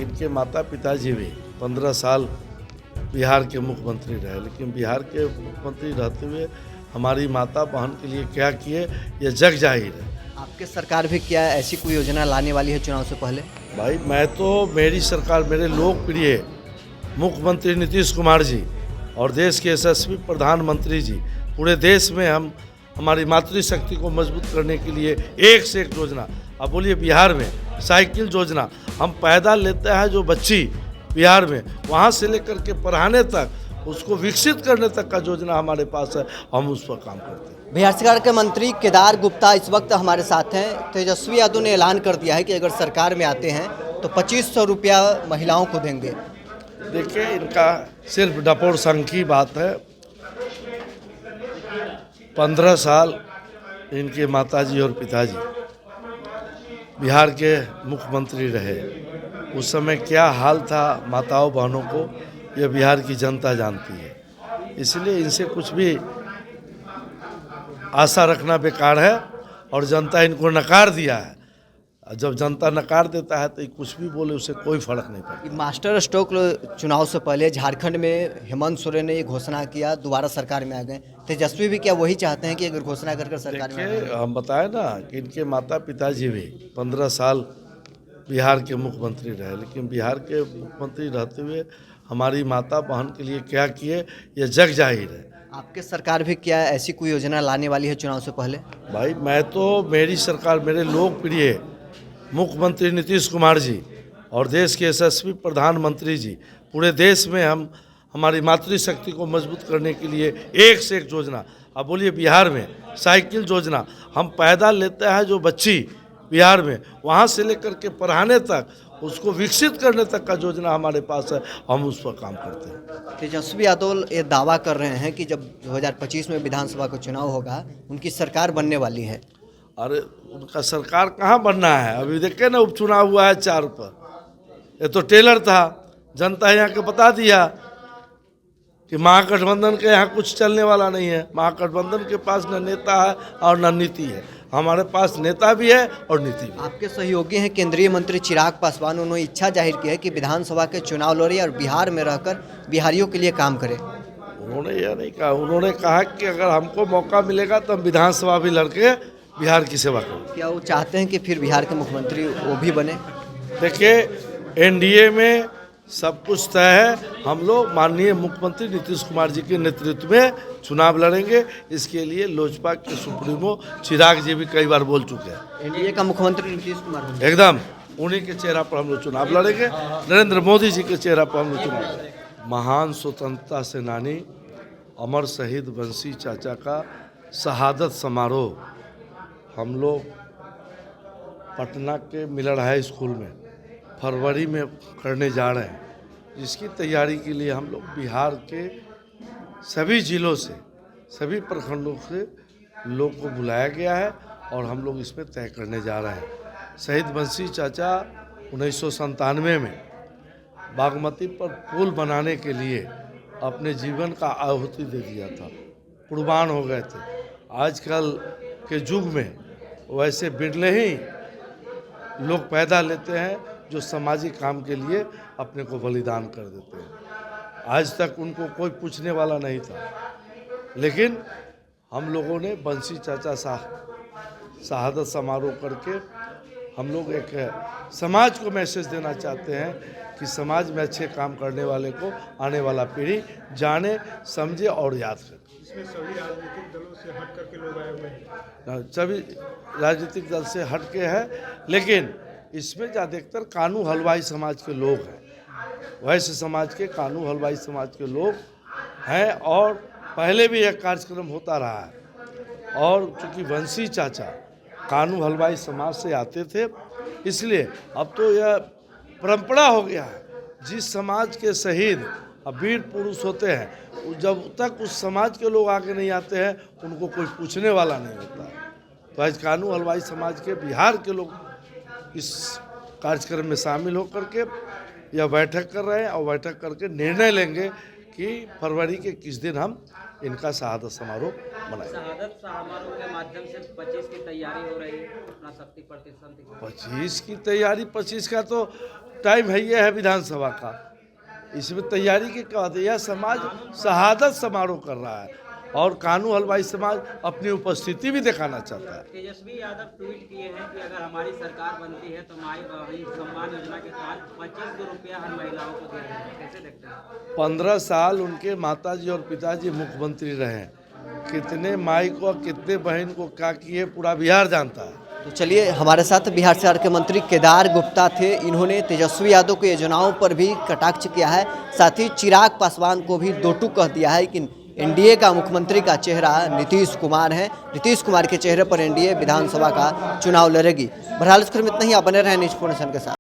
इनके माता पिताजी भी 15 साल बिहार के मुख्यमंत्री रहे, लेकिन बिहार के मुख्यमंत्री रहते हुए हमारी माता बहन के लिए क्या किए ये जग जाहिर है। आपके सरकार भी क्या ऐसी कोई योजना लाने वाली है चुनाव से पहले? भाई मैं तो मेरी सरकार, मेरे लोकप्रिय मुख्यमंत्री नीतीश कुमार जी और देश के यशस्वी प्रधानमंत्री जी, पूरे देश में हम हमारी मातृशक्ति को मजबूत करने के लिए एक से एक योजना। अब बोलिए बिहार में साइकिल योजना, हम पैदा लेते हैं जो बच्ची बिहार में, वहाँ से लेकर के पढ़ाने तक, उसको विकसित करने तक का योजना हमारे पास है, हम उस पर काम करते हैं। बिहार सरकार के मंत्री केदार गुप्ता इस वक्त हमारे साथ हैं। तेजस्वी यादव ने ऐलान कर दिया है कि अगर सरकार में आते हैं तो 2500 रुपया महिलाओं को देंगे। देखिए, इनका सिर्फ डपोर संघ की बात है। 15 साल इनके माताजी और पिताजी बिहार के मुख्यमंत्री रहे, उस समय क्या हाल था माताओं बहनों को, यह बिहार की जनता जानती है। इसलिए इनसे कुछ भी आशा रखना बेकार है, और जनता इनको नकार दिया है। जब जनता नकार देता है तो कुछ भी बोले उससे कोई फर्क नहीं पड़ता। मास्टर स्ट्रोक चुनाव से पहले झारखंड में हेमंत सोरेन ने ये घोषणा किया, दोबारा सरकार में आ गए। तेजस्वी भी क्या वही चाहते हैं कि अगर घोषणा कर सरकार में आ गए? हम बताए ना कि इनके माता पिताजी भी 15 साल बिहार के मुख्यमंत्री रहे, लेकिन बिहार के मुख्यमंत्री रहते हुए हमारी माता बहन के लिए क्या किए ये जग जाहिर है। आपके सरकार भी क्या ऐसी कोई योजना लाने वाली है चुनाव से पहले? भाई मैं तो मेरी सरकार, मेरे लोकप्रिय मुख्यमंत्री नीतीश कुमार जी और देश के यशस्वी प्रधानमंत्री जी, पूरे देश में हम हमारी मातृशक्ति को मजबूत करने के लिए एक से एक योजना। अब बोलिए बिहार में साइकिल योजना, हम पैदा लेते हैं जो बच्ची बिहार में, वहाँ से लेकर के पढ़ाने तक, उसको विकसित करने तक का योजना हमारे पास है, हम उस पर काम करते हैं। तेजस्वी यादव ये दावा कर रहे हैं कि जब 2025 में विधानसभा का चुनाव होगा उनकी सरकार बनने वाली है। अरे उनका सरकार कहाँ बनना है? अभी देखे ना, उपचुनाव हुआ है 4 पर, ये तो टेलर था। जनता यहाँ के बता दिया कि महागठबंधन के यहाँ कुछ चलने वाला नहीं है। महागठबंधन के पास न नेता है और न नीति है, हमारे पास नेता भी है और नीति भी। आपके सहयोगी हैं केंद्रीय मंत्री चिराग पासवान, उन्होंने इच्छा जाहिर की है कि विधानसभा के चुनाव लड़े और बिहार में रहकर बिहारियों के लिए काम करें। उन्होंने यह नहीं कहा, उन्होंने कहा कि अगर हमको मौका मिलेगा तो हम विधानसभा भी लड़के बिहार की सेवा करें। क्या वो चाहते हैं कि फिर बिहार के मुख्यमंत्री वो भी बने? देखिए, एनडीए में सब कुछ तय है। हम लोग माननीय मुख्यमंत्री नीतीश कुमार जी के नेतृत्व में चुनाव लड़ेंगे। इसके लिए लोजपा के सुप्रीमो चिराग जी भी कई बार बोल चुके हैं। एनडीए का मुख्यमंत्री नीतीश कुमार एकदम उन्हीं के चेहरा पर हम लोग चुनाव लड़ेंगे, नरेंद्र मोदी जी के चेहरा पर हम लोग चुनाव लड़ेंगे। महान स्वतंत्रता सेनानी अमर शहीद बंसी चाचा का शहादत समारोह हम लोग पटना के मिलर हाई स्कूल में फरवरी में करने जा रहे हैं, जिसकी तैयारी के लिए हम लोग बिहार के सभी जिलों से, सभी प्रखंडों से लोग को बुलाया गया है और हम लोग इसमें तय करने जा रहे हैं। शहीद बंसी चाचा 1997 में बागमती पर पुल बनाने के लिए अपने जीवन का आहुति दे दिया था, कुर्बान हो गए थे। आजकल के युग में वैसे बिरले ही लोग पैदा लेते हैं जो सामाजिक काम के लिए अपने को बलिदान कर देते हैं। आज तक उनको कोई पूछने वाला नहीं था, लेकिन हम लोगों ने बंसी चाचा शहादत समारोह करके हम लोग एक समाज को मैसेज देना चाहते हैं कि समाज में अच्छे काम करने वाले को आने वाला पीढ़ी जाने, समझे और याद रखे। इसमें सभी राजनीतिक दलों से हट करके लोग आए हुए हैं। सभी राजनीतिक दल से हट के है, लेकिन इसमें ज़्यादातर कानू हलवाई समाज के लोग हैं। वैश्य समाज के, कानू हलवाई समाज के लोग हैं, और पहले भी एक कार्यक्रम होता रहा है। और चूँकि बंसी चाचा कानू हलवाई समाज से आते थे, इसलिए अब तो यह परंपरा हो गया है। जिस समाज के शहीद वीर पुरुष होते हैं, जब तक उस समाज के लोग आगे नहीं आते हैं उनको कोई पूछने वाला नहीं होता। तो आज कानू हलवाई समाज के बिहार के लोग इस कार्यक्रम में शामिल होकर के यह बैठक कर रहे हैं, और बैठक करके निर्णय लेंगे कि फरवरी के किस दिन हम इनका शहादत समारोह मनाएंगे। शहादत समारोह के माध्यम से 25 की तैयारी हो रही है अपना शक्ति प्रतिशत। 25 की तैयारी, 25 का तो टाइम है ये है विधानसभा का, इसमें तैयारी के क्या बात है। यह समाज शहादत समारोह कर रहा है और कानू हलवाई समाज अपनी उपस्थिति भी दिखाना चाहता है। तेजस्वी यादव ट्वीट किए हैं कि अगर हमारी सरकार बनती है तो माई बहन सम्मान योजना के तहत 2500 रुपया हर महिलाओं को दिया जाएगा। कैसे देखते हैं? 15 साल उनके माताजी और पिताजी मुख्यमंत्री रहे, कितने माई को और कितने बहन को क्या किए पूरा बिहार जानता है। तो चलिए, हमारे साथ बिहार सरकार के मंत्री केदार गुप्ता थे। इन्होंने तेजस्वी यादव की योजनाओं पर भी कटाक्ष किया है, साथ ही चिराग पासवान को भी दो टूक कह दिया है कि एनडीए का मुख्यमंत्री का चेहरा नीतीश कुमार है, नीतीश कुमार के चेहरे पर एनडीए विधानसभा का चुनाव लड़ेगी। बहरहाल इस खबर में इतना ही। आप बने रहें न्यूज़ 4 नेशन के साथ।